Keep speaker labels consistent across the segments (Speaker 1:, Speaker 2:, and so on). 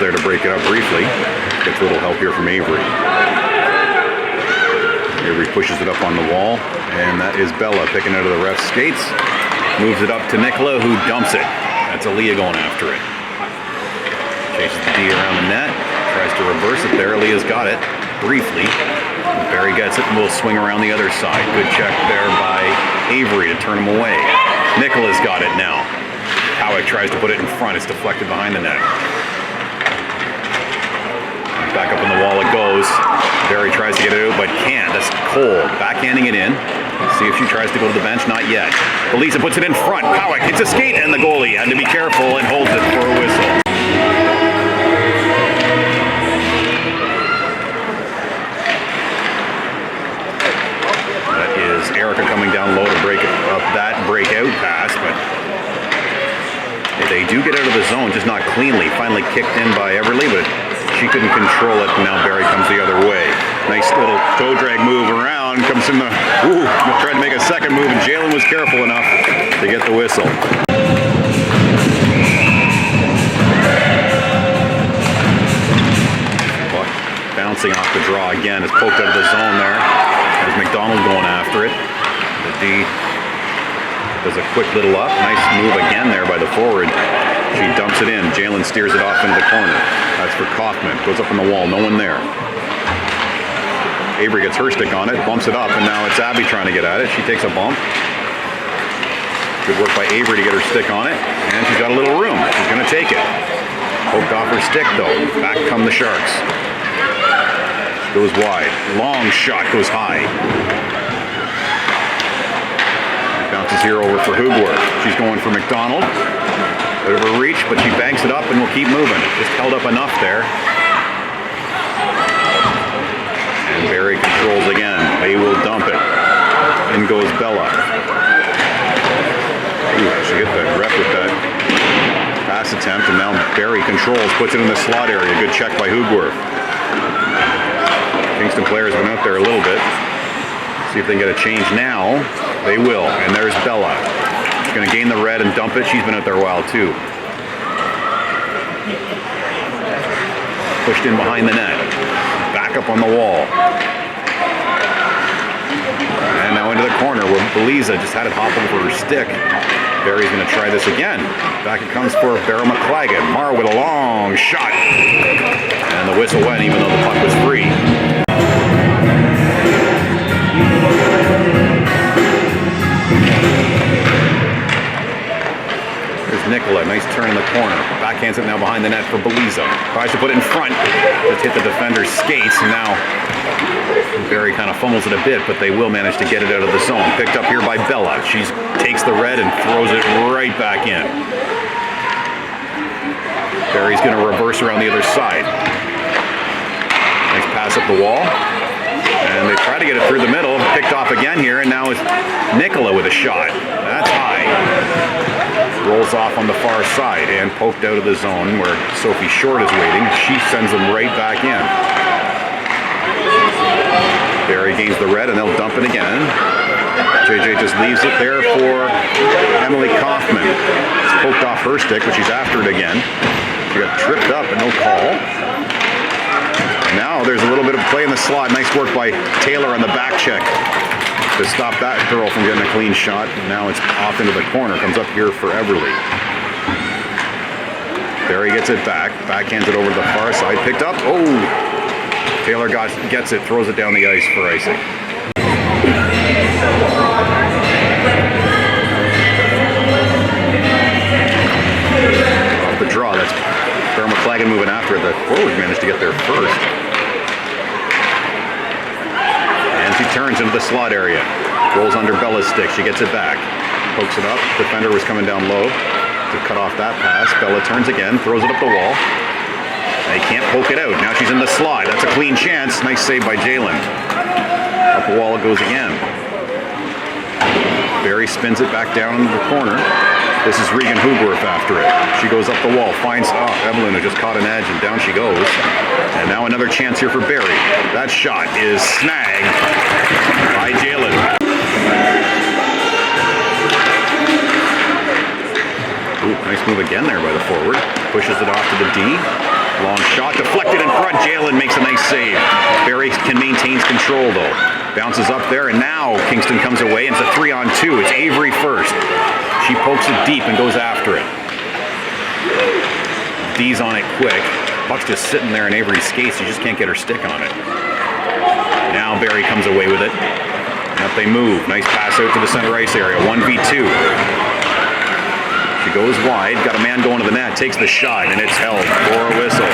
Speaker 1: there to break it up briefly. Gets a little help here from Avery. Avery pushes it up on the wall, and that is Bella picking out of the ref's skates. Moves it up to Nicola, who dumps it. That's Aaliyah going after it. Chases the D around the net. Tries to reverse it there. Aaliyah's got it briefly. Barrie gets it and will swing around the other side. Good check there by Avery to turn him away. Nicola's got it now. Howick tries to put it in front. It's deflected behind the net. Back up on the wall it goes. Barrie tries to get it out but can't. That's cold. Backhanding it in. See if she tries to go to the bench. Not yet. Belisa puts it in front. Howick hits a skate and the goalie had to be careful and holds it for a whistle. Erica coming down low to break up that breakout pass, but they do get out of the zone, just not cleanly. Finally kicked in by Everly, but she couldn't control it. Now Barrie comes the other way. Nice little toe drag move around, comes in the, tried to make a second move, and Jalen was careful enough to get the whistle. Bouncing off the draw again, is poked out of the zone there. There's McDonald going after it. The D does a quick little up. Nice move again there by the forward. She dumps it in. Jalen steers it off into the corner. That's for Kaufman. Goes up on the wall. No one there. Avery gets her stick on it, bumps it up, and now it's Abby trying to get at it. She takes a bump. Good work by Avery to get her stick on it, and she's got a little room. She's going to take it. Poked off her stick, though. Back come the Sharks. Goes wide. Long shot goes high. Bounces here over for Hugworth. She's going for McDonald. Bit of a reach, but she banks it up and will keep moving. Just held up enough there. And Barrie controls again. They will dump it. In goes Bella. She hit the ref with that pass attempt, and now Barrie controls, puts it in the slot area. Good check by Hugworth. Kingston players went out there a little bit. See if they can get a change now. They will. And there's Bella. She's going to gain the red and dump it. She's been out there a while too. Pushed in behind the net. Back up on the wall. And now into the corner where Belisa just had it hop over her stick. Barrie's going to try this again. Back it comes for Barrow McClagan. Mara with a long shot. And the whistle went even though the puck was free. There's Nicola, nice turn in the corner. Backhands it now behind the net for Belisa. Tries to put it in front. Just hit the defender's skates, and now Barrie kind of fumbles it a bit, but they will manage to get it out of the zone. Picked up here by Bella. She takes the red and throws it right back in. Barrie's going to reverse around the other side. Nice pass up the wall. And they try to get it through the middle. Picked off again here, and now it's Nicola with a shot. That's high. Rolls off on the far side and poked out of the zone where Sophie Short is waiting. She sends them right back in. Barrie gains the red, and they'll dump it again. JJ just leaves it there for Emily Kaufman. It's poked off her stick, but she's after it again. She got tripped up, and no call. And now there's a little bit of play in the slot. Nice work by Taylor on the back check to stop that girl from getting a clean shot. And now it's off into the corner. Comes up here for Everly. Barrie gets it back. Backhands it over to the far side. Picked up. Oh! Taylor gets it. Throws it down the ice for icing. Off the draw. That's Barrow McClagan moving after it. The forward managed to get there first. And she turns into the slot area. Rolls under Bella's stick. She gets it back. Pokes it up. Defender was coming down low to cut off that pass. Bella turns again. Throws it up the wall. They can't poke it out. Now she's in the slot. That's a clean chance. Nice save by Jalen. Up the wall it goes again. Barrie spins it back down into the corner. This is Regan Hugworth after it. She goes up the wall, finds Evelyn, who just caught an edge, and down she goes. And now another chance here for Barrie. That shot is snagged by Jalen. Ooh, nice move again there by the forward. Pushes it off to the D. Long shot, deflected in front. Jalen makes a nice save. Barrie maintains control though. Bounces up there, and now Kingston comes away, and it's a 3-on-2. It's Avery first. She pokes it deep and goes after it. D's on it quick. Puck's just sitting there in Avery's skates. She just can't get her stick on it. Now Barrie comes away with it. Up they move. Nice pass out to the center ice area. 1v2. She goes wide. Got a man going to the net. Takes the shot, and it's held for a whistle.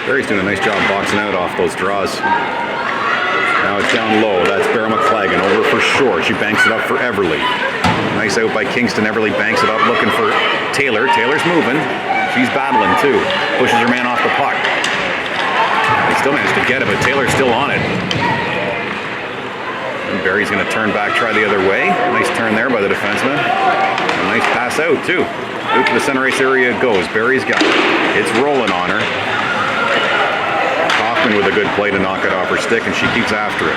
Speaker 1: Barrie's doing a nice job boxing out off those draws. Now it's down low. That's Barrie March over for short. She banks it up for Everly. Nice out by Kingston. Everly banks it up looking for Taylor. Taylor's moving. She's battling too. Pushes her man off the puck. They still managed to get it, but Taylor's still on it. And Barrie's going to turn back, try the other way. Nice turn there by the defenseman. A nice pass out too. Out to the center ice area it goes. Barrie's got it. It's rolling on her. With a good play to knock it off her stick, and she keeps after it.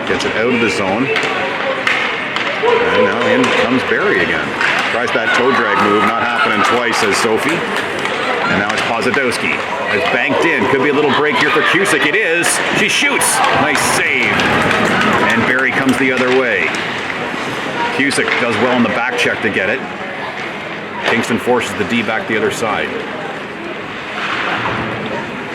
Speaker 1: Gets it out of the zone. And now in comes Barrie again. Tries that toe drag move, not happening twice, says Sophie. And now it's Pozadowski. It's banked in. Could be a little break here for Cusick. It is. She shoots. Nice save. And Barrie comes the other way. Cusick does well in the back check to get it. Kingston forces the D back the other side.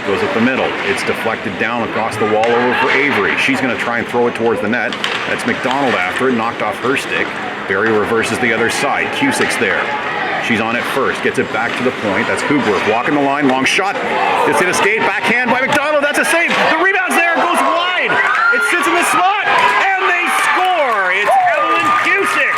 Speaker 1: Goes up the middle. It's deflected down across the wall over for Avery. She's going to try and throw it towards the net. That's McDonald after it, knocked off her stick. Barrie reverses the other side. Cusick's there. She's on it first. Gets it back to the point. That's Hooper walking the line. Long shot. It's hit a skate. Backhand by McDonald. That's a save. The rebound's there. It goes wide. It sits in the slot. And they score. It's Evelyn Cusick.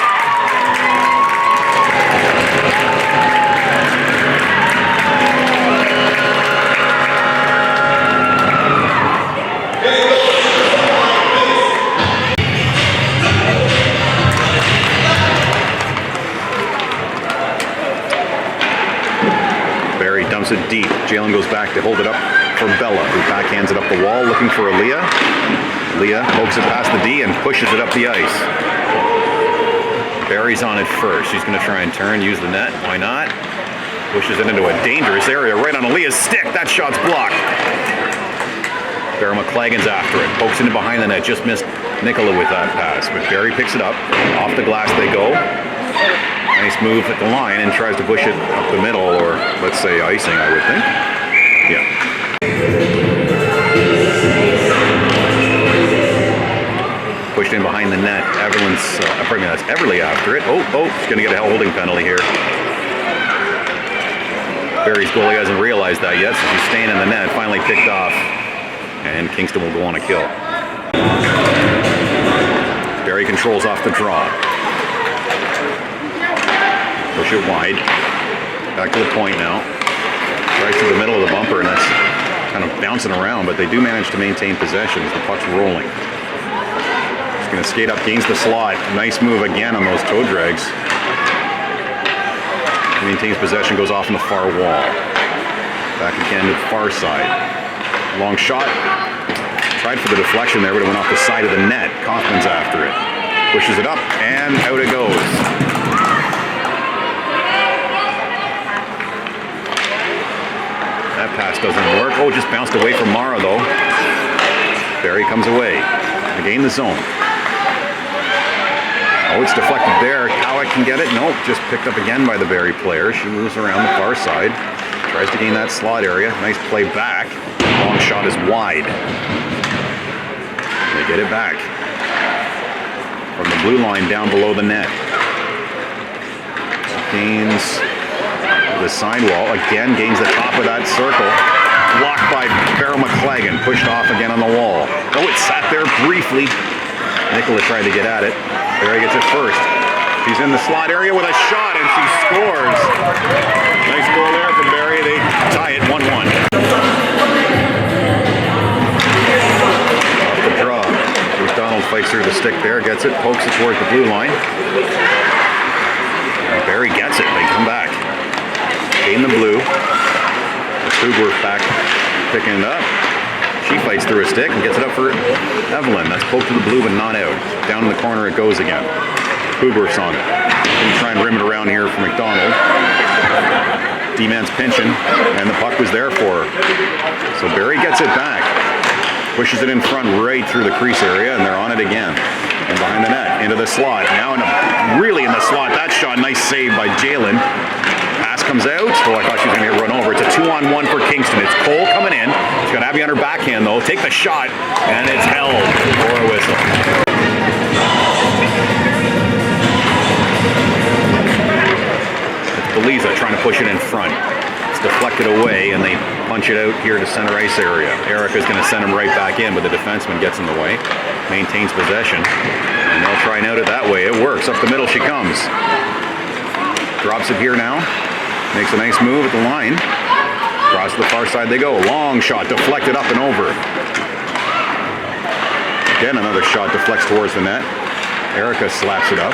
Speaker 1: Dumps it deep. Jalen goes back to hold it up for Bella, who backhands it up the wall, looking for Aaliyah. Aaliyah pokes it past the D and pushes it up the ice. Barrie's on it first. She's going to try and turn, use the net. Why not? Pushes it into a dangerous area right on Aaliyah's stick. That shot's blocked. Barrie McClagan's after it. Pokes into behind the net. Just missed Nicola with that pass. But Barrie picks it up. Off the glass they go. Nice move at the line and tries to push it up the middle, or let's say icing, I would think. Yeah. Pushed in behind the net. That's Everly after it. Oh, she's going to get a holding penalty here. Barrie's goalie hasn't realized that yet, so she's staying in the net. Finally picked off, and Kingston will go on a kill. Barrie controls off the draw. Push it wide. Back to the point now. Right to the middle of the bumper, and that's kind of bouncing around, but they do manage to maintain possession as the puck's rolling. Just going to skate up, gains the slot. Nice move again on those toe drags. Maintains possession, goes off on the far wall. Back again to the far side. Long shot. Tried for the deflection there, but it went off the side of the net. Kaufman's after it. Pushes it up, and out it goes. That pass doesn't work. Oh, just bounced away from Mara, though. Barrie comes away to gain the zone. Oh, it's deflected there. Cowick can get it. Nope, just picked up again by the Barrie player. She moves around the far side. Tries to gain that slot area. Nice play back. Long shot is wide. They get it back. From the blue line down below the net. Gains the sidewall. Again, gains the top of that circle. Blocked by Barrie McClagan. Pushed off again on the wall. Oh, it sat there briefly. Nicola tried to get at it. Barrie gets it first. She's in the slot area with a shot, and she scores. Nice goal there from Barrie. They tie it 1-1. Off the draw. McDonald fights through the stick there, gets it, pokes it towards the blue line. And Barrie gets it. They come back. gain the blue. The Cougar back picking it up. She fights through a stick and gets it up for Evelyn. That's poked to the blue but not out. Down in the corner it goes again. Cougar's on it. Gonna try and rim it around here for McDonald. D-man's pinching, and the puck was there for her. So Barrie gets it back. Pushes it in front right through the crease area, and they're on it again. And behind the net, into the slot. Now really in the slot. That shot, nice save by Jalen. Pass comes out. Oh, I thought she was going to get run over. It's a 2-on-1 for Kingston. It's Cole coming in. She's got Abby on her backhand, though. Take the shot, and it's held for a whistle. It's Beliza trying to push it in front. It's deflected away, and they punch it out here to center ice area. Erica's going to send him right back in, but the defenseman gets in the way. Maintains possession, and they'll try and out it that way. It works. Up the middle she comes. Drops it here now. Makes a nice move at the line. Across the far side they go. Long shot, deflected up and over. Again, another shot deflects towards the net. Erica slaps it up.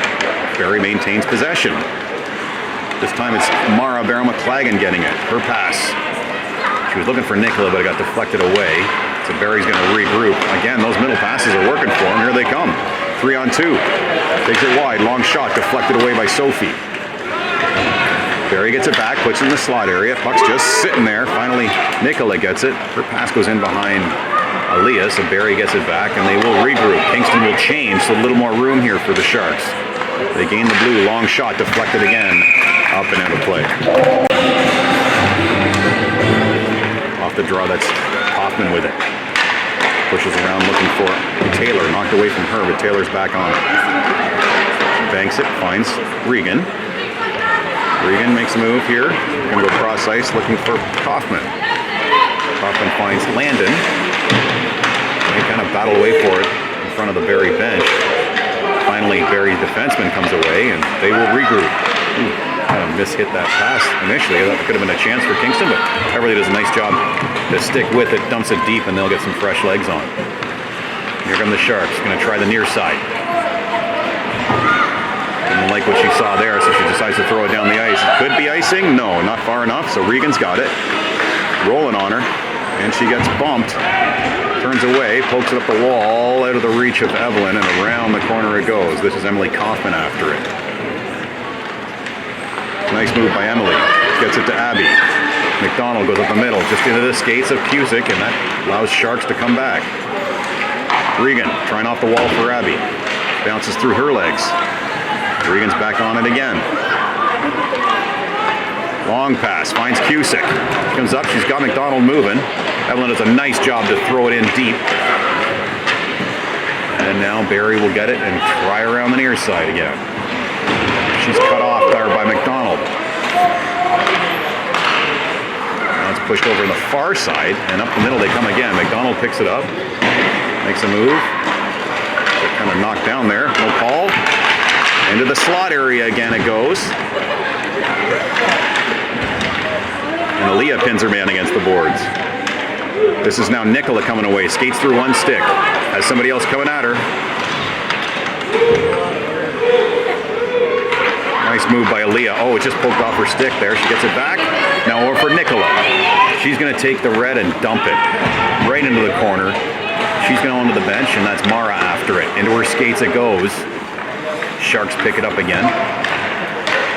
Speaker 1: Barrie maintains possession. This time it's Mara Barrow-McLagan getting it. Her pass. She was looking for Nicola, but it got deflected away. So Barrie's going to regroup. Again, those middle passes are working for him. Here they come. 3-on-2. Takes it wide. Long shot deflected away by Sophie. Barrie gets it back, puts it in the slot area. Puck's just sitting there. Finally, Nicola gets it. Her pass goes in behind Aaliyah, so Barrie gets it back, and they will regroup. Kingston will change, so a little more room here for the Sharks. They gain the blue. Long shot deflected again. Up and out of play. Off the draw, that's Hoffman with it. Pushes around looking for Taylor. Knocked away from her, but Taylor's back on it. Banks it, finds Regan. Regan makes a move here. Going to go cross ice looking for Kaufman. Kaufman finds Landon. They kind of battle away for it in front of the Barrie bench. Finally, Barrie's defenseman comes away, and they will regroup. Kind of mishit that pass initially. That could have been a chance for Kingston, but Everly does a nice job to stick with it, dumps it deep, and they'll get some fresh legs on. Here come the Sharks. Going to try the near side. Didn't like what she saw there, so she decides to throw it down the ice. Could be icing? No, not far enough, so Regan's got it. Rolling on her, and she gets bumped. Turns away, pokes it up the wall, out of the reach of Evelyn, and around the corner it goes. This is Emily Kaufman after it. Nice move by Emily. Gets it to Abby. McDonald goes up the middle, just into the skates of Cusick, and that allows Sharks to come back. Regan trying off the wall for Abby. Bounces through her legs. Regan's back on it again. Long pass, finds Cusick. Comes up, she's got McDonald moving. Evelyn does a nice job to throw it in deep. And now Barrie will get it and try around the near side again. She's cut off there by McDonald. Now it's pushed over on the far side, and up the middle they come again. McDonald picks it up, makes a move. They're kind of knocked down there. No call. Into the slot area again it goes. And Aaliyah pins her man against the boards. This is now Nicola coming away. Skates through one stick. Has somebody else coming at her. Nice move by Aaliyah. Oh, it just poked off her stick there. She gets it back. Now over for Nicola. She's going to take the red and dump it right into the corner. She's going onto the bench, and that's Mara after it. Into her skates it goes. Sharks pick it up again.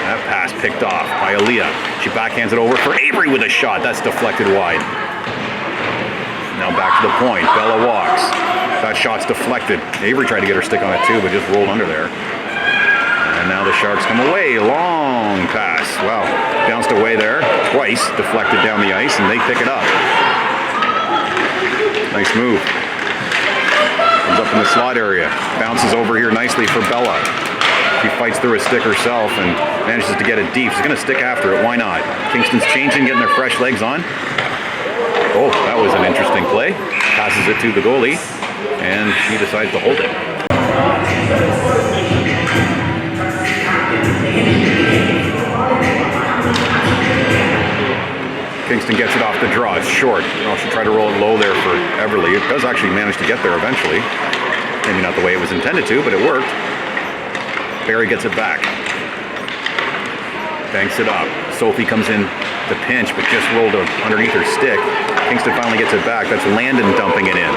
Speaker 1: That pass picked off by Aaliyah. She backhands it over for Avery with a shot. That's deflected wide. Now back to the point. Bella walks. That shot's deflected. Avery tried to get her stick on it too, but just rolled under there. And now the Sharks come away. Long pass. Wow. Bounced away there twice. Deflected down the ice, and they pick it up. Nice move. Comes up in the slot area. Bounces over here nicely for Bella. She fights through a stick herself and manages to get it deep. She's going to stick after it. Why not? Kingston's changing, getting their fresh legs on. Oh, that was an interesting play. Passes it to the goalie, and she decides to hold it. Kingston gets it off the draw. It's short. Oh, she tried to roll it low there for Everly. It does actually manage to get there eventually. Maybe not the way it was intended to, but it worked. Barrie gets it back. Banks it up. Sophie comes in to pinch, but just rolled underneath her stick. Kingston finally gets it back. That's Landon dumping it in.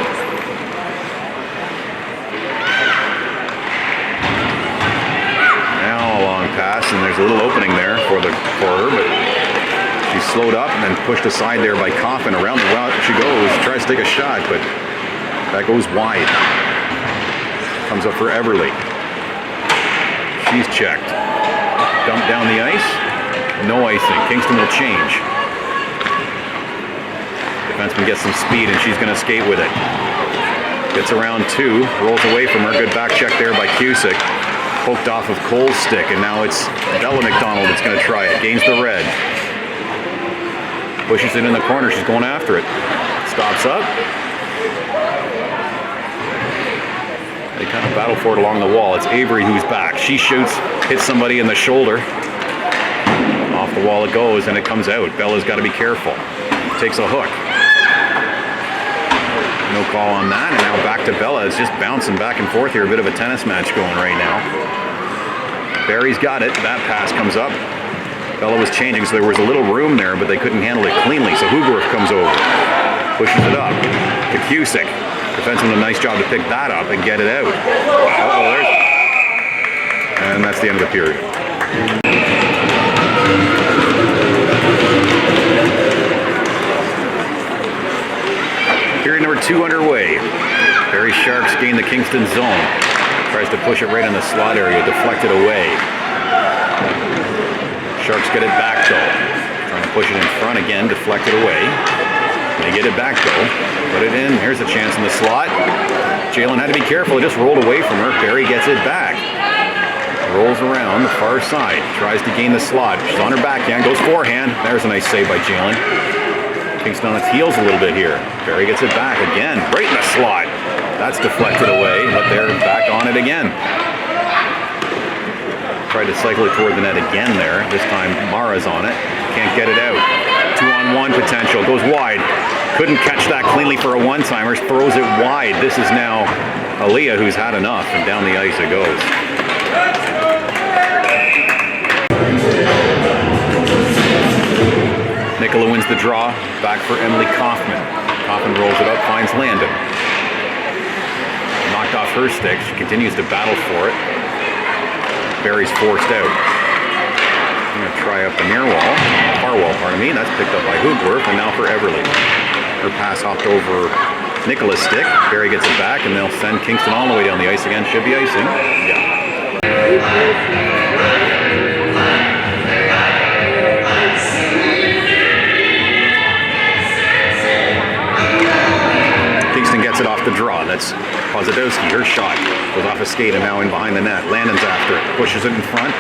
Speaker 1: Now a long pass, and there's a little opening there for her, but she's slowed up and then pushed aside there by Coffin. Around the route she goes, tries to take a shot, but that goes wide. Comes up for Everly. She's checked. Dumped down the ice. No icing. Kingston will change. Defenseman gets some speed and she's going to skate with it. Gets around two. Rolls away from her. Good back check there by Cusick. Poked off of Cole's stick, and now it's Bella McDonald that's going to try it. Gains the red. Pushes it in the corner. She's going after it. Stops up. They kind of battle for it along the wall. It's Avery who's back. She shoots, hits somebody in the shoulder. Off the wall it goes, and it comes out. Bella's got to be careful. Takes a hook. No call on that, and now back to Bella. It's just bouncing back and forth here. A bit of a tennis match going right now. Barrie's got it. That pass comes up. Bella was changing, so there was a little room there, but they couldn't handle it cleanly. So Hoogerf comes over, pushes it up to Cusick. Defenseman did a nice job to pick that up and get it out. And that's the end of the period. Period number 2 underway. Barrie Sharks gain the Kingston zone. Tries to push it right in the slot area, deflected away. Sharks get it back though. Trying to push it in front again, deflected away. They get it back though. Put it in. Here's a chance in the slot. Jalen had to be careful. It just rolled away from her. Barrie gets it back. Rolls around the far side. Tries to gain the slot. She's on her backhand. Goes forehand. There's a nice save by Jalen. Kingston on its heels a little bit here. Barrie gets it back again. Right in the slot. That's deflected away, but they're back on it again. Tried to cycle it toward the net again there. This time Mara's on it. Can't get it out. 2-on-1 potential. Goes wide. Couldn't catch that cleanly for a one-timer. Throws it wide. This is now Aaliyah who's had enough, and down the ice it goes. Nicola wins the draw. Back for Emily Kaufman. Kaufman rolls it up, finds Landon. Knocked off her stick. She continues to battle for it. Barrie's forced out. I'm going to try up the near wall. Far wall, pardon me. That's picked up by Hoogerf, and now for Everly. Her pass hopped over Nicola's stick. Barrie gets it back, and they'll send Kingston all the way down the ice again. Should be icing. Yeah. Gets it off the draw. That's Pozadowski. Her shot goes off a skate and now in behind the net. Landon's after it. Pushes it in front.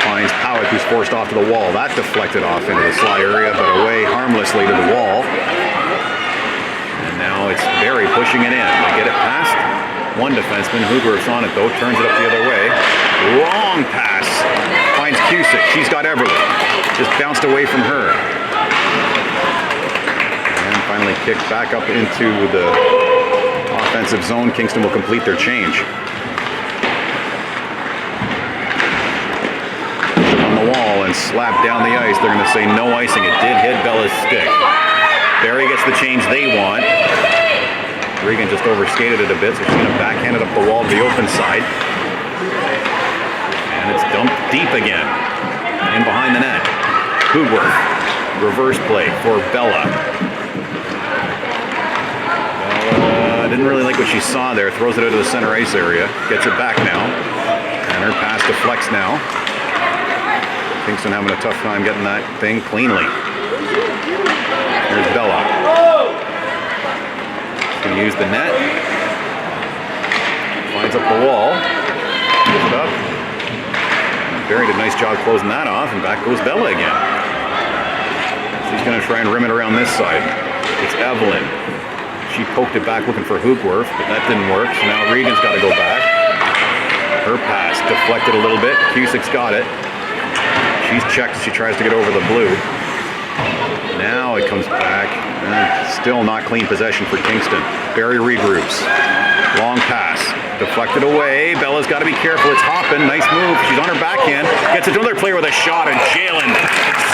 Speaker 1: Finds Powick, who's forced off to the wall. That deflected off into the slot area, but away harmlessly to the wall. And now it's Barrie pushing it in. They get it past one defenseman. Hoogerf's on it though. Turns it up the other way. Long pass. Finds Cusick. She's got Everly. Just bounced away from her. Finally kicked back up into the offensive zone. Kingston will complete their change. On the wall and slapped down the ice. They're going to say no icing. It did hit Bella's stick. Barrie gets the change they want. Regan just overskated it a bit, so she's going to backhand it up the wall to the open side. And it's dumped deep again. In behind the net. Hoogerf. Reverse play for Bella. Didn't really like what she saw there. Throws it out of the center ice area. Gets it back now. And her pass deflects now. Kingston having a tough time getting that thing cleanly. Here's Bella. She's going to use the net. Finds up the wall. Pulls it up. Barrie did a nice job closing that off. And back goes Bella again. She's going to try and rim it around this side. It's Evelyn. She poked it back looking for Hoogerf, but that didn't work, so now Regan's got to go back. Her pass deflected a little bit. Cusick's got it. She's checked. She tries to get over the blue. Now it comes back. Still not clean possession for Kingston. Barrie regroups. Long pass. Deflected away. Bella's got to be careful. It's hopping. Nice move. She's on her backhand. Gets another player with a shot, and Jalen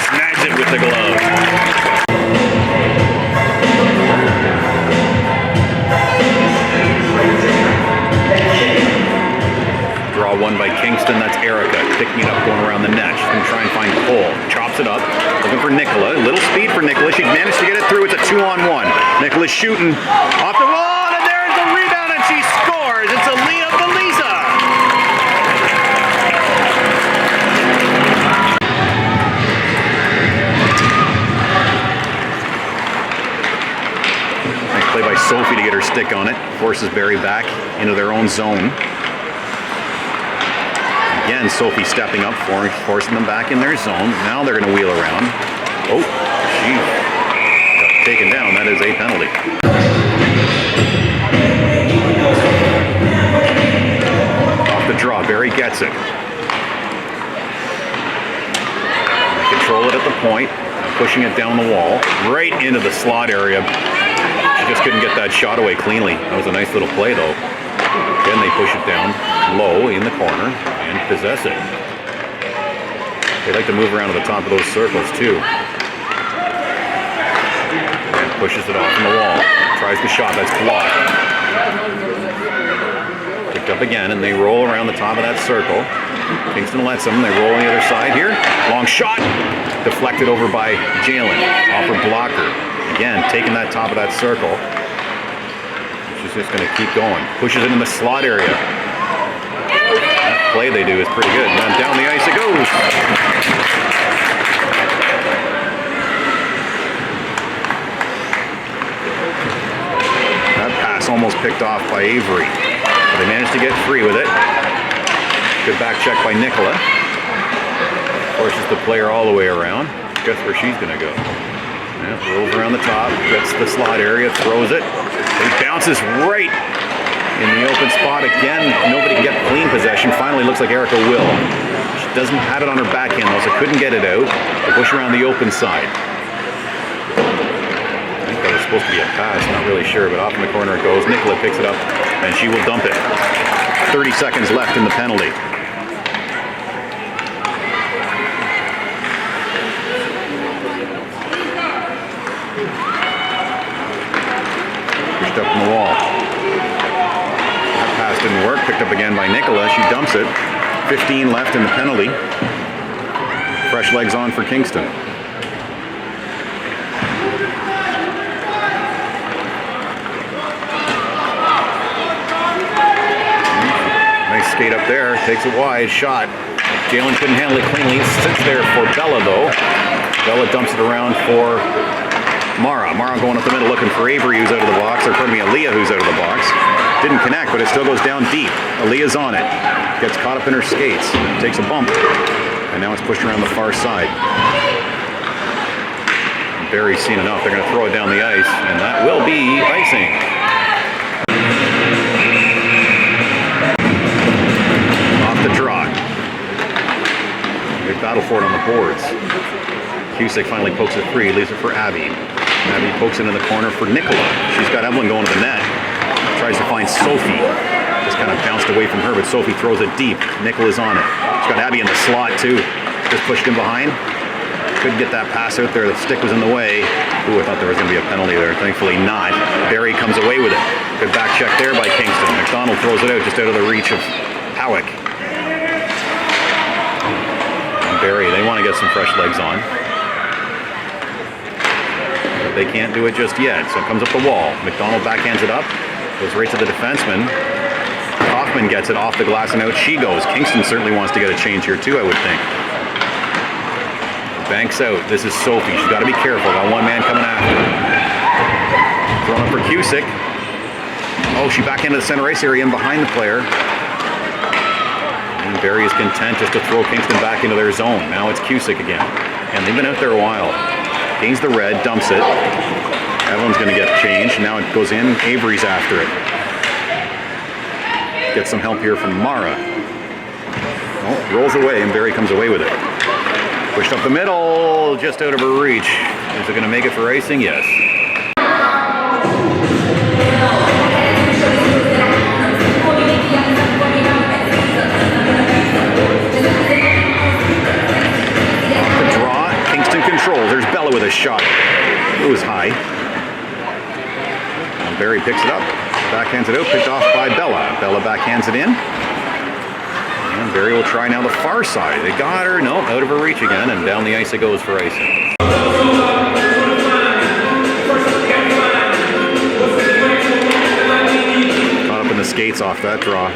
Speaker 1: Snags it with the glove. Draw one by Kingston. That's Erica picking it up, going around the net. She's going to try and find Cole. Chops it up, looking for Nicola. Little speed for Nicola. She managed to get it through. It's a 2-on-1. Nicola's shooting off the wall, and there's the rebound, and she scores. It's Aaliyah Beliza. Nice play by Sophie to get her stick on it. Forces Barrie back into their own zone. Again, Sophie stepping up, forcing them back in their zone. Now they're going to wheel around. Oh, she got taken down. That is a penalty. Off the draw, Barrie gets it. They control it at the point, pushing it down the wall, right into the slot area. She just couldn't get that shot away cleanly. That was a nice little play, though. Then they push it down low in the corner and possess it. They like to move around to the top of those circles too. And pushes it off from the wall. Tries the shot, that's blocked. Picked up again, and they roll around the top of that circle. Kingston lets them. They roll on the other side here. Long shot. Deflected over by Jalen. Off her blocker. Again, taking that top of that circle. She's just going to keep going. Pushes it in the slot area. That play they do is pretty good. And then down the ice it goes. That pass almost picked off by Avery. But they managed to get free with it. Good back check by Nicola. Forces the player all the way around. Guess where she's going to go. Yeah, rolls around the top, gets the slot area, throws it. It bounces right in the open spot again. Nobody can get clean possession. Finally, looks like Erica will. She doesn't have it on her backhand though, so couldn't get it out. They push around the open side. I think that was supposed to be a pass, not really sure, but off in the corner it goes. Nicola picks it up, and she will dump it. 30 seconds left in the penalty. Up in the wall. That pass didn't work. Picked up again by Nicola. She dumps it. 15 left in the penalty. Fresh legs on for Kingston. Nice skate up there. Takes a wide shot. Jalen couldn't handle it cleanly. Sits there for Bella though. Bella dumps it around for Mara going up the middle looking for Avery, who's out of the box, or pardon me, Aaliyah, who's out of the box. Didn't connect, but it still goes down deep. Aaliyah's on it. Gets caught up in her skates. Takes a bump. And now it's pushed around the far side. Barrie's seen enough. They're going to throw it down the ice, and that will be icing. Off the draw. Big battle for it on the boards. Cusick finally pokes it free, leaves it for Abby. Abby pokes it in the corner for Nicola. She's got Evelyn going to the net. Tries to find Sophie. Just kind of bounced away from her, but Sophie throws it deep. Nicola's on it. She's got Abby in the slot too. Just pushed in behind. Couldn't get that pass out there. The stick was in the way. Ooh, I thought there was going to be a penalty there. Thankfully not. Barrie comes away with it. Good back check there by Kingston. McDonald throws it out just out of the reach of Howick. And Barrie, they want to get some fresh legs on. They can't do it just yet, so it comes up the wall. McDonald backhands it up, goes right to the defenseman. Kaufman gets it off the glass and out she goes. Kingston certainly wants to get a change here too, I would think. Banks out. This is Sophie. She's got to be careful. Got one man coming after her. Thrown up for Cusick. Oh, she back into the center ice area and behind the player. And Barrie is content just to throw Kingston back into their zone. Now it's Cusick again. And they've been out there a while. Gains the red, dumps it. Evelyn's going to get changed. Now it goes in. Avery's after it. Get some help here from Mara. Oh, rolls away, and Barrie comes away with it. Pushed up the middle, just out of her reach. Is it going to make it for icing? Yes. with a shot. It was high. And Barrie picks it up, backhands it out, picked off by Bella. Bella backhands it in. And Barrie will try now the far side. They got her. No, out of her reach again, and down the ice it goes for icing. Caught up in the skates off that draw.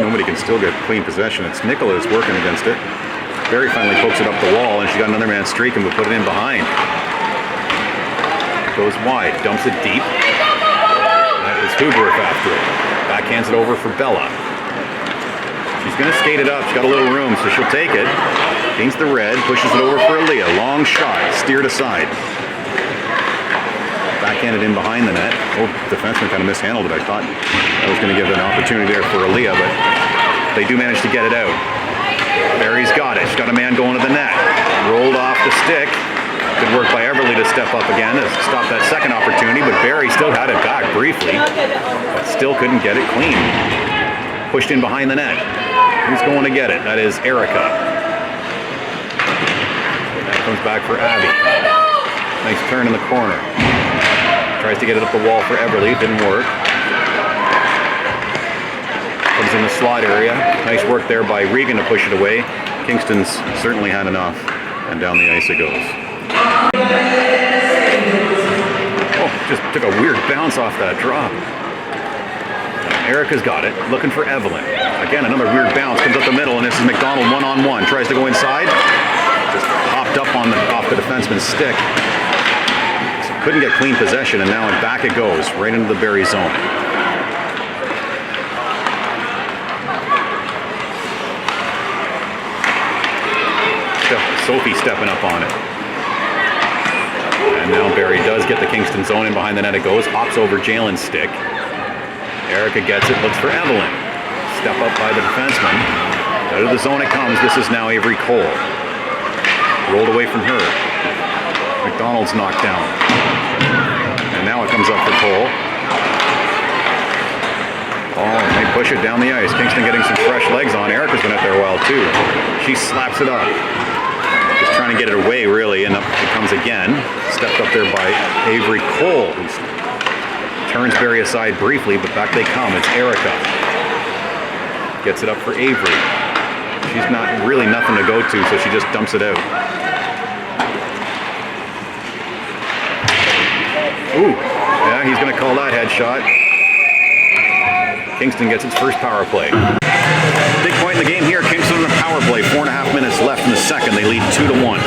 Speaker 1: Nobody can still get clean possession. It's Nicola who's working against it. Barrie finally pokes it up the wall, and she got another man streaking, but put it in behind. Goes wide, dumps it deep. That is Hooberth after it. Backhands it over for Bella. She's going to skate it up. She's got a little room, so she'll take it. Gains the red, pushes it over for Aaliyah. Long shot, steered aside. Backhanded in behind the net. Oh, defenseman kind of mishandled it. I thought that was going to give an opportunity there for Aaliyah, but they do manage to get it out. Barrie's got it. She's got a man going to the net. Rolled off the stick. Good work by Everly to step up again to stop that second opportunity, but Barrie still had it back briefly, but still couldn't get it clean. Pushed in behind the net. Who's going to get it? That is Erica. That comes back for Abby. Nice turn in the corner. Tries to get it up the wall for Everly. Didn't work. Comes in the slot area. Nice work there by Regan to push it away. Kingston's certainly had enough. And down the ice it goes. Oh, just took a weird bounce off that draw. Erica's got it. Looking for Evelyn. Again, another weird bounce. Comes up the middle, and this is McDonald one-on-one. Tries to go inside. Just hopped up off the defenseman's stick. Couldn't get clean possession, and now back it goes, right into the Barrie zone. Sophie stepping up on it. And now Barrie does get the Kingston zone in behind the net. It goes, hops over Jalen's stick. Erica gets it, looks for Evelyn. Step up by the defenseman. Out of the zone it comes. This is now Avery Cole. Rolled away from her. McDonald's knocked down. And now it comes up for Cole. Oh, and they push it down the ice. Kingston getting some fresh legs on. Erica's been up there a while too. She slaps it up. Just trying to get it away really, and up it comes again. Stepped up there by Avery Cole, who turns Barrie aside briefly, but back they come. It's Erica. Gets it up for Avery. She's not really nothing to go to, so she just dumps it out. Ooh, yeah, he's going to call that headshot. Kingston gets its first power play. Big point in the game here. Kingston on a power play. 4.5 minutes left in the second. They lead 2-1.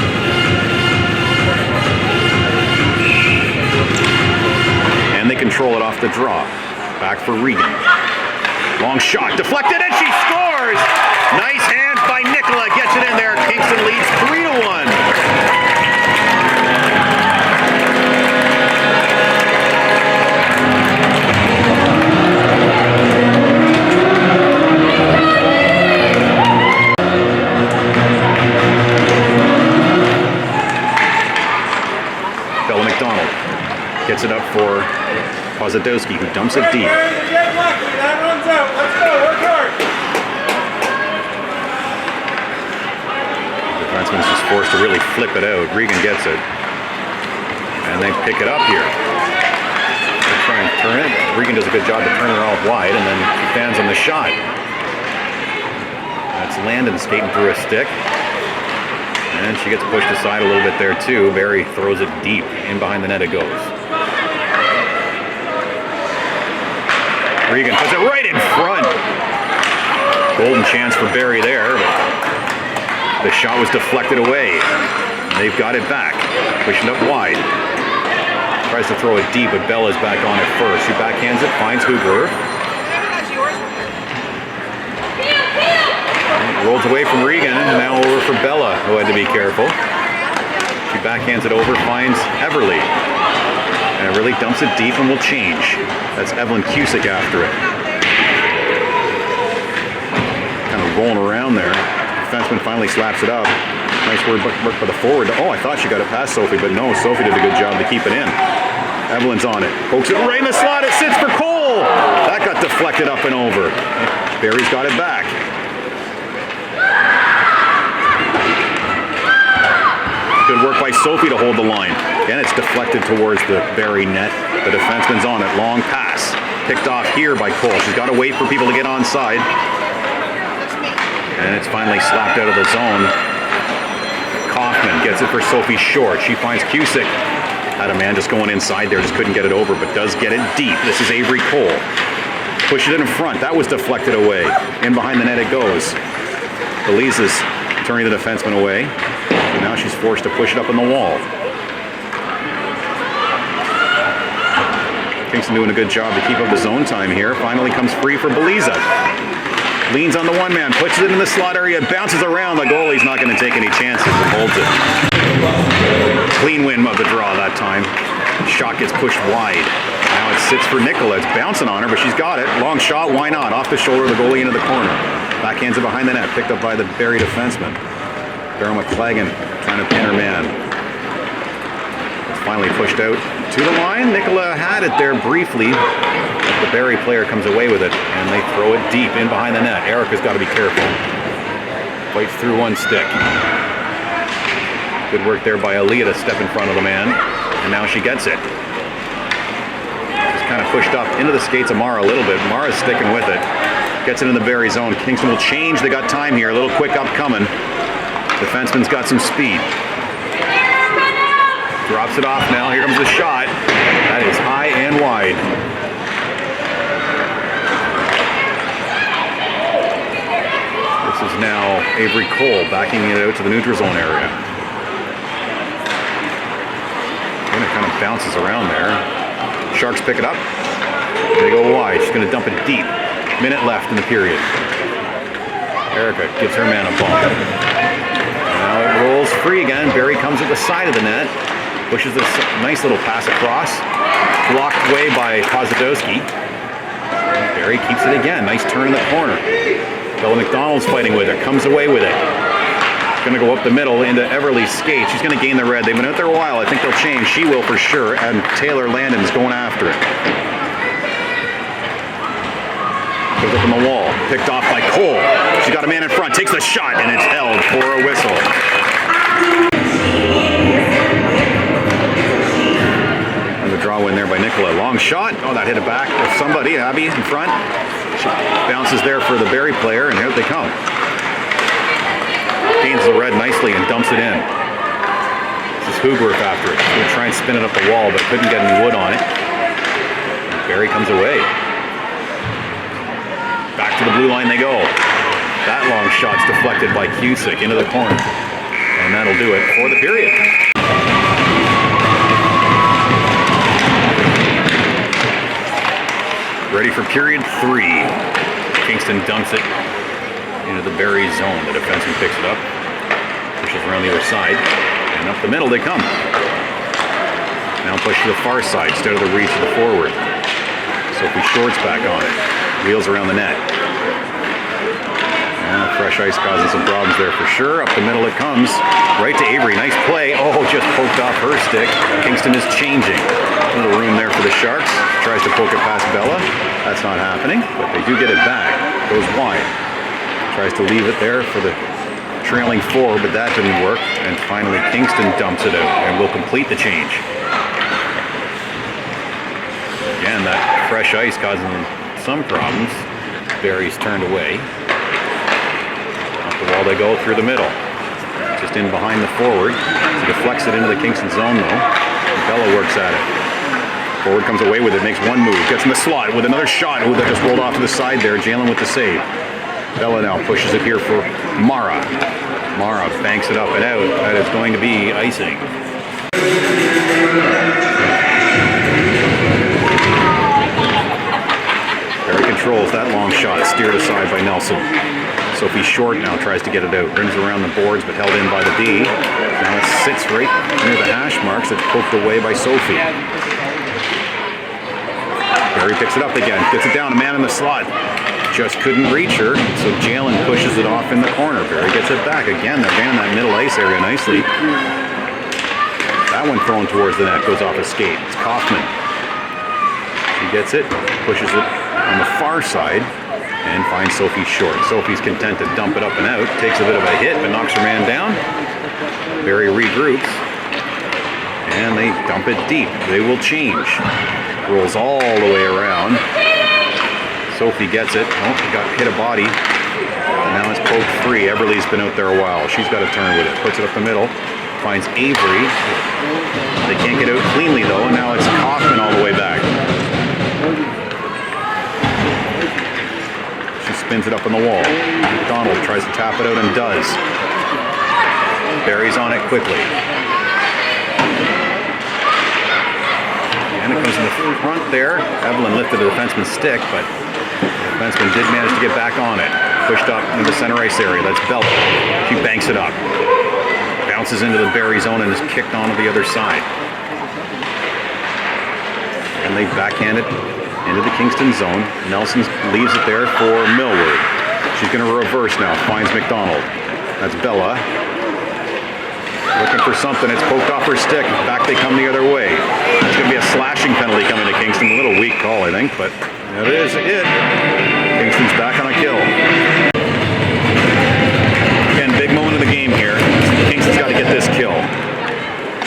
Speaker 1: And they control it off the draw. Back for Regan. Long shot. Deflected, and she scores! Nice hands by Nicola. Gets it in there. Kingston leads 3-1. Gets it up for Pozadowski, who dumps it deep.
Speaker 2: Get lucky, that runs out. Let's go, work hard.
Speaker 1: The defenseman's just forced to really flip it out. Regan gets it. And they pick it up here. They try and turn it. Regan does a good job to turn it off wide, and then she stands on the shot. That's Landon skating through a stick. And she gets pushed aside a little bit there too. Barrie throws it deep. In behind the net it goes. Regan puts it right in front. Golden chance for Barrie there, but the shot was deflected away. They've got it back. Pushing up wide. Tries to throw it deep, but Bella's back on it first. She backhands it, finds Hoover. Rolls away from Regan, and now over for Bella, who had to be careful. She backhands it over, finds Everly. And it really dumps it deep and will change. That's Evelyn Cusick after it. Kind of rolling around there. Defenseman finally slaps it up. Nice work by the forward. Oh, I thought she got it past Sophie, but no, Sophie did a good job to keep it in. Evelyn's on it. Pokes it right in the slot. It sits for Cole. That got deflected up and over. Barrie's got it back. Good work by Sophie to hold the line. Again, it's deflected towards the Barrie net. The defenseman's on it. Long pass. Picked off here by Cole. She's got to wait for people to get onside. And it's finally slapped out of the zone. Kaufman gets it for Sophie Short. She finds Cusick. Had a man just going inside there, just couldn't get it over, but does get it deep. This is Avery Cole. Pushes it in front. That was deflected away. In behind the net it goes. Elisa's turning the defenseman away. And now she's forced to push it up on the wall. Kingston doing a good job to keep up the zone time here. Finally comes free for Beliza. Leans on the one man, puts it in the slot area, bounces around. The goalie's not going to take any chances and holds it. Clean win of the draw that time. Shot gets pushed wide. Now it sits for Nicola. It's bouncing on her, but she's got it. Long shot, why not? Off the shoulder of the goalie into the corner. Backhands it behind the net, picked up by the Barrie defenseman. Beryl McClagan trying to pin her man. It's finally pushed out to the line. Nicola had it there briefly. The Barrie player comes away with it, and they throw it deep in behind the net. Erica's got to be careful. Fights through one stick. Good work there by Aaliyah to step in front of the man, and now she gets it. Just kind of pushed up into the skates of Mara a little bit. Mara's sticking with it. Gets it in the Barrie zone. Kingston will change. They got time here. A little quick up coming. Defenseman's got some speed. Drops it off now. Here comes the shot. That is high and wide. This is now Avery Cole backing it out to the neutral zone area. And it kind of bounces around there. Sharks pick it up. They go wide. She's going to dump it deep. Minute left in the period. Erica gives her man a ball. Now it rolls free again. Barrie comes at the side of the net. Pushes this nice little pass across. Blocked away by Kozadowski. Barrie keeps it again. Nice turn in the corner. Bella McDonald's fighting with her. Comes away with it. Going to go up the middle into Everly's skate. She's going to gain the red. They've been out there a while. I think they'll change. She will for sure. And Taylor Landon's going after it. Goes up on the wall. Picked off by Cole. She's got a man in front. Takes the shot, and it's held for a whistle. And the draw win there by Nicola. Long shot. Oh, that hit it back with somebody. Abby in front. She bounces there for the Barrie player, and here they come. Gains the red nicely and dumps it in. This is Hoogerf after it. She's going to try and spin it up the wall, but couldn't get any wood on it. And Barrie comes away. Back to the blue line they go. That long shot's deflected by Cusick into the corner. And that'll do it for the period. Ready for period 3. Kingston dumps it into the Barrie zone. The defenseman picks it up, pushes around the other side, and up the middle they come. Now push to the far side instead of the reach of the forward. Sophie Short's back on it. Wheels around the net. And fresh ice causing some problems there for sure. Up the middle it comes. Right to Avery. Nice play. Oh, just poked off her stick. Kingston is changing. A little room there for the Sharks. Tries to poke it past Bella. That's not happening, but they do get it back. Goes wide. Tries to leave it there for the trailing 4, but that didn't work. And finally Kingston dumps it out and will complete the change. Again, that fresh ice causing them some problems. Barrie's turned away. Off the wall they go through the middle. Just in behind the forward. He deflects it into the Kingston zone though. Bella works at it. Forward comes away with it, makes one move, gets in the slot with another shot. Ooh, that just rolled off to the side there. Jalen with the save. Bella now pushes it here for Mara. Mara banks it up and out. That is going to be icing. Barrie controls that long shot, steered aside by Nelson. Sophie Short now tries to get it out. Rims around the boards, but held in by the D. Now it sits right near the hash marks. It's poked away by Sophie. Barrie picks it up again, gets it down, a man in the slot. Just couldn't reach her, so Jalen pushes it off in the corner. Barrie gets it back. Again, they're getting that middle ice area nicely. That one thrown towards the net, goes off a skate. It's Kaufman. She gets it, pushes it on the far side, and finds Sophie Short. Sophie's content to dump it up and out, takes a bit of a hit, but knocks her man down. Barrie regroups. And they dump it deep. They will change. Rolls all the way around. Sophie gets it. Oh, he got hit a body. And now it's poked free. Everly's been out there a while. She's got to turn with it. Puts it up the middle. Finds Avery. They can't get out cleanly though. And now it's Kaufman all the way back. She spins it up on the wall. McDonald tries to tap it out and does. Barrie's on it quickly. And it comes in the front there. Evelyn lifted the defenseman's stick, but the defenseman did manage to get back on it. Pushed up into the center ice area. That's Bella. She banks it up. Bounces into the Barrie zone and is kicked onto the other side. And they backhand it into the Kingston zone. Nelson leaves it there for Millward. She's going to reverse now. Finds McDonald. That's Bella. Looking for something. It's poked off her stick. Back they come the other way. It's going to be a slashing penalty coming to Kingston. A little weak call, I think, but that is it. Kingston's back on a kill. Again, big moment of the game here. Kingston's got to get this kill.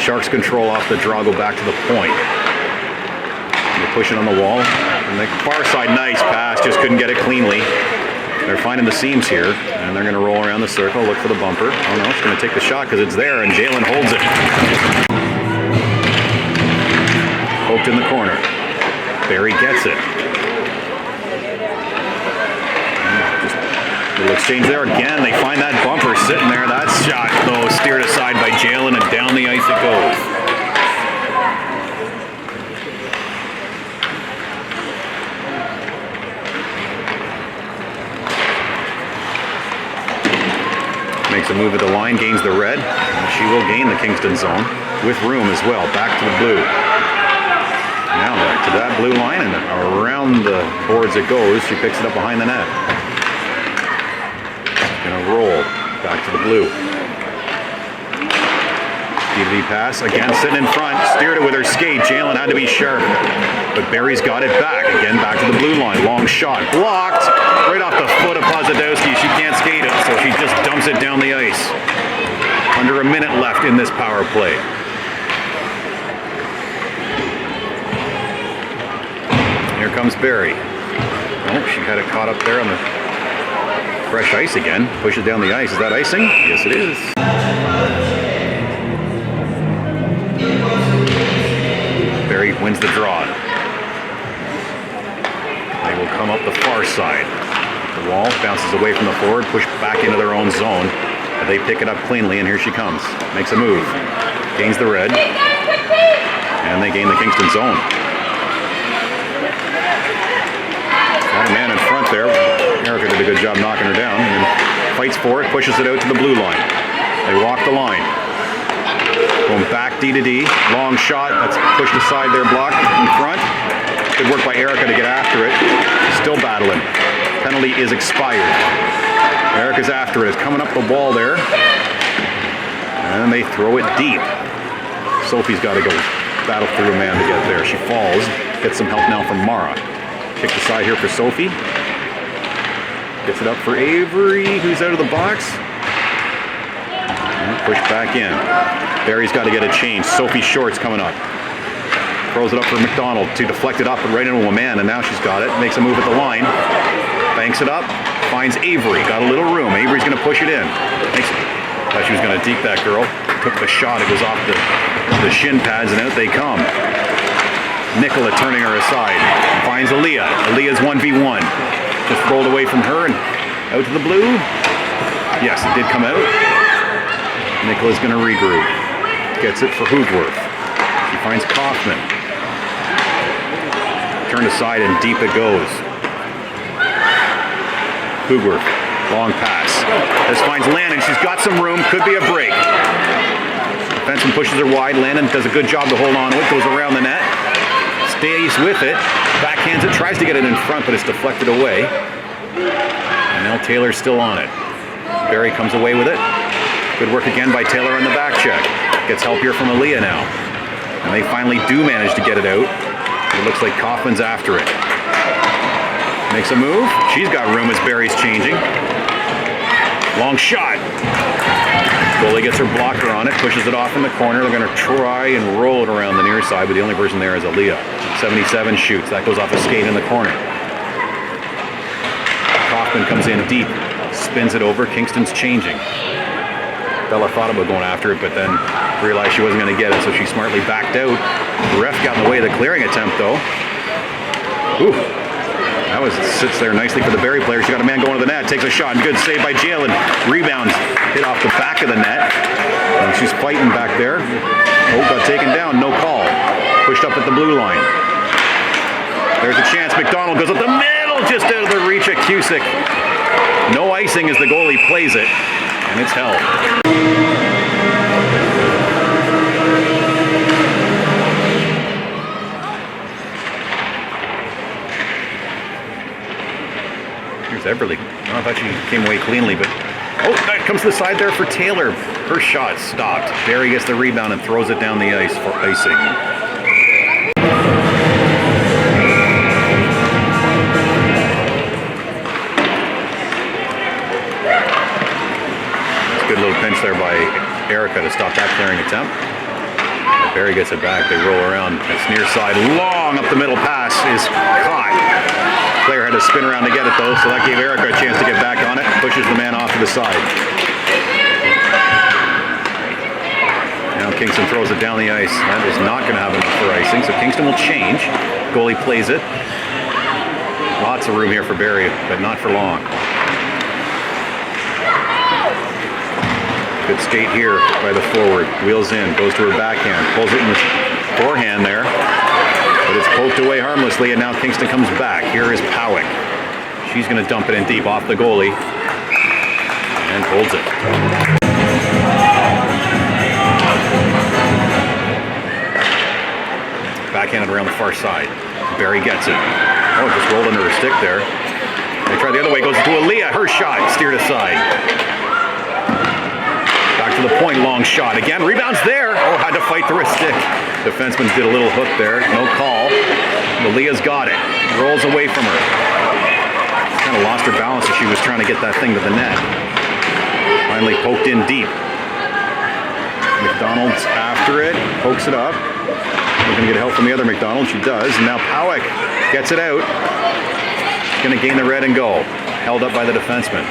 Speaker 1: Sharks control off the draw, go back to the point. They push it on the wall. And the far side, nice pass, just couldn't get it cleanly. They're finding the seams here, and they're going to roll around the circle, look for the bumper. Oh no, she's going to take the shot because it's there, and Jalen holds it. Poked in the corner. Barrie gets it. Just a little exchange there again. They find that bumper sitting there. That shot, though, steered aside by Jalen, and down the ice it goes. Makes a move at the line, gains the red. She will gain the Kingston zone with room as well. Back to the blue. Now back to that blue line and around the boards it goes. She picks it up behind the net. Gonna roll back to the blue. D pass again, sitting in front. Steered it with her skate. Jalen had to be sharp, but Barrie's got it back. Again, back to the blue line. Long shot, blocked right off the foot of Pozadowski. She can't skate it, so she just dumps it down the ice. Under a minute left in this power play. Here comes Barrie. Oh, she had it caught up there on the fresh ice again. Pushes down the ice. Is that icing? Yes, it is. Barrie wins the draw. They will come up the far side. The wall bounces away from the forward, pushed back into their own zone. They pick it up cleanly, and here she comes. Makes a move. Gains the red. And they gain the Kingston zone. Got a man in front there. Erica did a good job knocking her down. And then fights for it, pushes it out to the blue line. They walk the line. Going back D to D. Long shot. That's pushed aside there, blocked in front. Good work by Erica to get after it. Still battling. Penalty is expired. Erica's after it. It's coming up the wall there. And they throw it deep. Sophie's got to go battle through a man to get there. She falls. Gets some help now from Mara. Kick aside here for Sophie. Gets it up for Avery, who's out of the box. And push back in. Barrie's got to get a change. Sophie Short's coming up. Throws it up for McDonald to deflect it up and right into a man, and now she's got it. Makes a move at the line. Banks it up. Finds Avery. Got a little room. Avery's going to push it in. Thought she was going to deke that girl. Took the shot. It goes off the shin pads, and out they come. Nicola turning her aside. Finds Aaliyah. Aaliyah's 1v1. Just rolled away from her and out to the blue. Yes, it did come out. Nicola's going to regroup. Gets it for Hoogworth. She finds Kaufman. Turned aside and deep it goes. Hoogworth. Long pass. This finds Landon. She's got some room. Could be a break. Defenseman pushes her wide. Landon does a good job to hold on to it. Goes around the net. Stays with it. Backhands it. Tries to get it in front, but it's deflected away. And now Taylor's still on it. Barrie comes away with it. Good work again by Taylor on the back check. Gets help here from Aaliyah now. And they finally do manage to get it out. It looks like Kaufman's after it. Makes a move. She's got room as Barrie's changing. Long shot. Goalie gets her blocker on it, pushes it off in the corner. They're going to try and roll it around the near side, but the only person there is Aaliyah. 77 shoots. That goes off a skate in the corner. Kaufman comes in deep, spins it over. Kingston's changing. Bella thought about going after it, but then realized she wasn't going to get it, so she smartly backed out. The ref got in the way of the clearing attempt, though. Ooh. That sits there nicely for the Barrie player. She got a man going to the net, takes a shot, and good save by Jalen. Rebounds, hit off the back of the net. And she's fighting back there. Oh, got taken down, no call. Pushed up at the blue line. There's a chance. McDonald goes up the middle, just out of the reach of Cusick. No icing as the goalie plays it, and it's held. Here's Everly. I thought she came away cleanly, but oh, that comes to the side there for Taylor. Her shot stopped. Barrie gets the rebound and throws it down the ice for icing. Good little pinch there by Erica to stop that clearing attempt. Barrie gets it back. They roll around. It's near side. Long up the middle pass is caught. Player had to spin around to get it though, so that gave Erica a chance to get back on it. Pushes the man off to the side. Now Kingston throws it down the ice. That is not going to have enough for icing, so Kingston will change. Goalie plays it. Lots of room here for Barrie, but not for long. Good skate here by the forward. Wheels in, goes to her backhand, pulls it in the forehand there. But it's poked away harmlessly, and now Kingston comes back. Here is Powick. She's going to dump it in deep off the goalie. And holds it. Backhanded around the far side. Barrie gets it. Oh, just rolled under her stick there. They try the other way, goes to Aaliyah. Her shot steered aside. Back to the point, long shot. Again, rebounds there. Oh, had to fight through a stick. Defenseman did a little hook there. No call. Aaliyah's got it. Rolls away from her. Kind of lost her balance as she was trying to get that thing to the net. Finally poked in deep. McDonald's after it. Pokes it up. We're going to get help from the other McDonald. She does. And now Powick gets it out. Going to gain the red and go. Held up by the defenseman.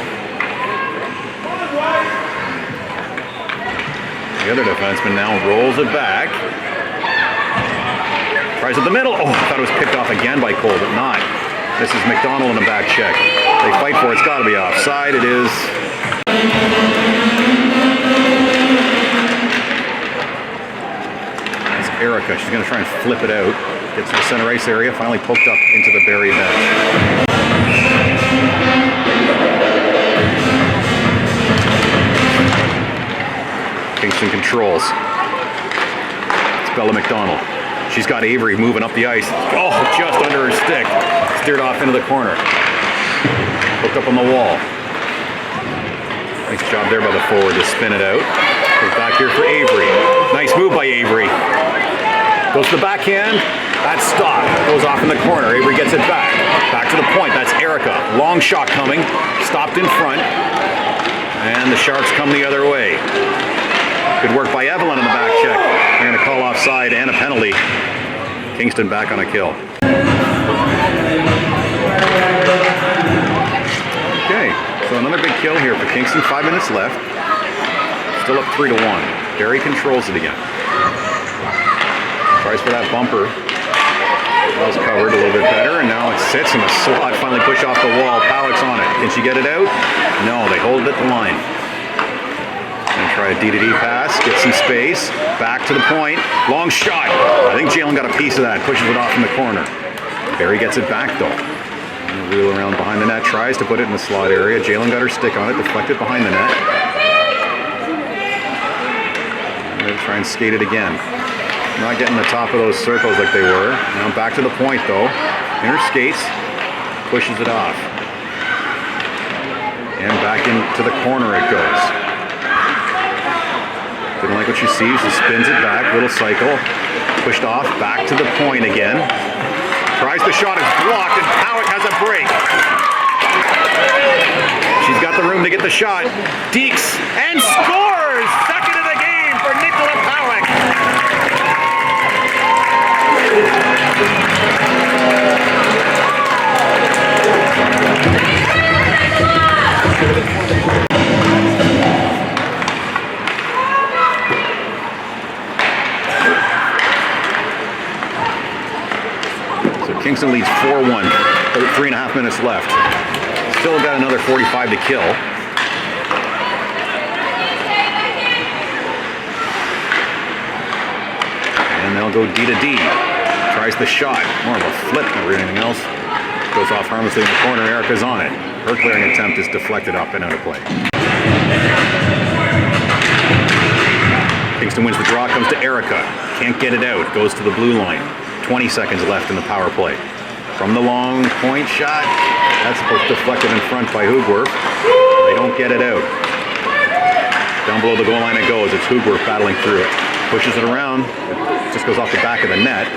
Speaker 1: The other defenseman now rolls it back. Tries at the middle. Oh, I thought it was picked off again by Cole, but not. This is McDonald in a back check. They fight for it. It's got to be offside. It is. That's Erica. She's going to try and flip it out. Gets to the center ice area. Finally poked up into the Barrie net. Kingston controls. It's Bella McDonald. She's got Avery moving up the ice. Oh, just under her stick. Steered off into the corner. Hooked up on the wall. Nice job there by the forward to spin it out. Goes back here for Avery. Nice move by Avery. Goes to the backhand. That's stopped. Goes off in the corner. Avery gets it back. Back to the point. That's Erica. Long shot coming. Stopped in front. And the Sharks come the other way. Good work by Evelyn in the back check. They're going to call offside and a penalty. Kingston back on a kill. Okay, so another big kill here for Kingston. 5 minutes left. Still up 3-1. Barrie controls it again. Tries for that bumper. That was covered a little bit better, and now it sits in the slot. Finally push off the wall. Powick's on it. Can she get it out? No, they hold it at the line. And try a D-to-D pass, get some space, back to the point, long shot. I think Jalen got a piece of that, pushes it off in the corner. Barrie gets it back though. Wheel around behind the net, tries to put it in the slot area. Jalen got her stick on it, deflected behind the net. And they'll try and skate it again. Not getting the top of those circles like they were. Now back to the point though. In her skates, pushes it off. And back into the corner it goes. Didn't like what she sees. She spins it back. Little cycle. Pushed off. Back to the point again. Tries the shot. It's blocked. And Powick has a break. She's got the room to get the shot. Deeks. And scores! scores! Second of the game for Nicola Powick. So Kingston leads 4-1. About 3.5 minutes left. Still got another 45 to kill. And they'll go D to D. Tries the shot. More of a flip than anything else. Goes off harmlessly in the corner. Erica's on it. Her clearing attempt is deflected up and out of play. Kingston wins the draw. Comes to Erica. Can't get it out. Goes to the blue line. 20 seconds left in the power play. From the long point shot. That's deflected in front by Hoogworth. They don't get it out. Down below the goal line it goes. It's Hoogworth battling through it. Pushes it around. It just goes off the back of the net.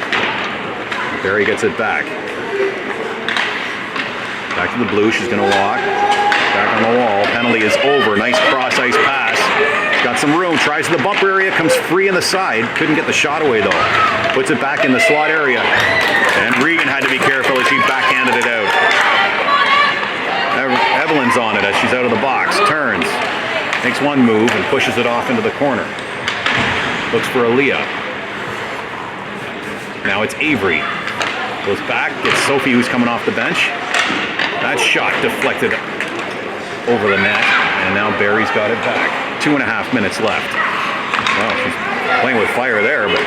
Speaker 1: Barrie gets it back. Back to the blue. She's going to walk. Back on the wall. Penalty is over. Nice cross-ice pass. Got some room. Tries the bumper area. Comes free in the side. Couldn't get the shot away, though. Puts it back in the slot area. And Regan had to be careful as she backhanded it out. Evelyn's on it as she's out of the box. Turns. Makes one move and pushes it off into the corner. Looks for Aaliyah. Now it's Avery. Goes back. Gets Sophie, who's coming off the bench. That shot deflected over the net. And now Barrie's got it back. 2.5 minutes left. Well, she's playing with fire there, but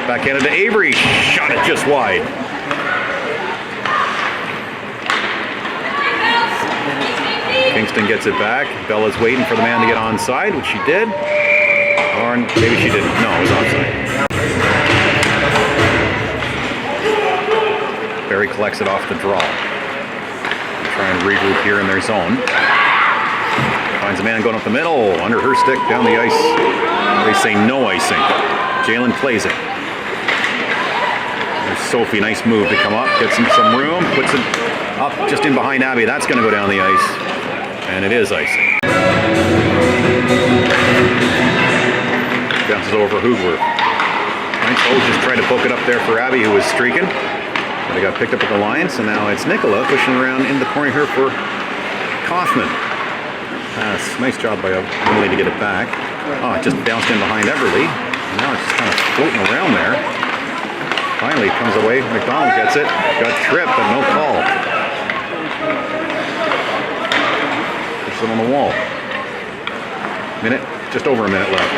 Speaker 1: backhanded to Avery. Shot it just wide. Kingston gets it back. Bella's waiting for the man to get onside, which she did. Or maybe she didn't. No, it was onside. Barrie collects it off the draw. Try and regroup here in their zone. Finds a man going up the middle. Under her stick, down the ice. They say no icing. Jalen plays it. There's Sophie. Nice move to come up. Gets him some room. Puts it up just in behind Abby. That's going to go down the ice. And it is icing. Bounces over Hoogworth. Nice hold, just tried to poke it up there for Abby, who was streaking. But they got picked up at the line, so now it's Nicola pushing around in the corner here for Kaufman. Nice job by Emily to get it back. Oh, it just bounced in behind Everly. And now it's just kind of floating around there. Finally, it comes away. McDonald gets it. Got tripped, but no call. Pushes it on the wall. Just over a minute left.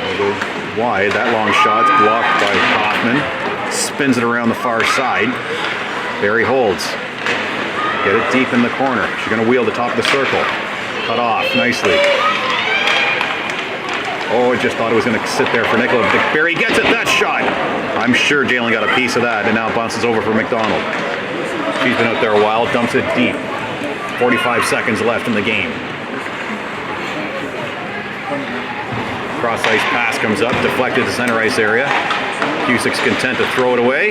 Speaker 1: It'll go wide. That long shot's blocked by Kaufman. Spins it around the far side. Barrie holds. Get it deep in the corner. She's going to wheel the top of the circle. Cut off nicely. Oh, I just thought it was going to sit there for Nicola. Barrie gets it. That shot. I'm sure Jalen got a piece of that, and now it bounces over for McDonald. She's been out there a while. Dumps it deep. 45 seconds left in the game. Cross-ice pass comes up, deflected to center ice area. Cusick's content to throw it away.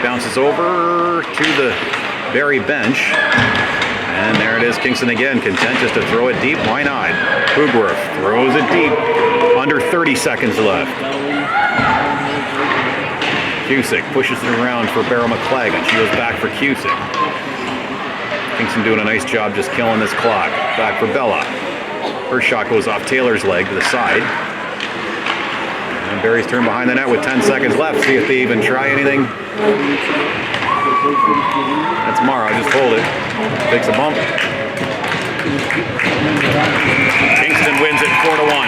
Speaker 1: Bounces over to the Barrie bench. And there it is, Kingston again, content just to throw it deep. Why not? Hoogworth throws it deep. Under 30 seconds left. Cusick pushes it around for Beryl McClagan. She goes back for Cusick. Kingston doing a nice job just killing this clock. Back for Bella. Her shot goes off Taylor's leg to the side. And Barrie's turned behind the net with 10 seconds left. See if they even try anything. That's Mara, just hold it. Takes a bump. Kingston wins it 4-1.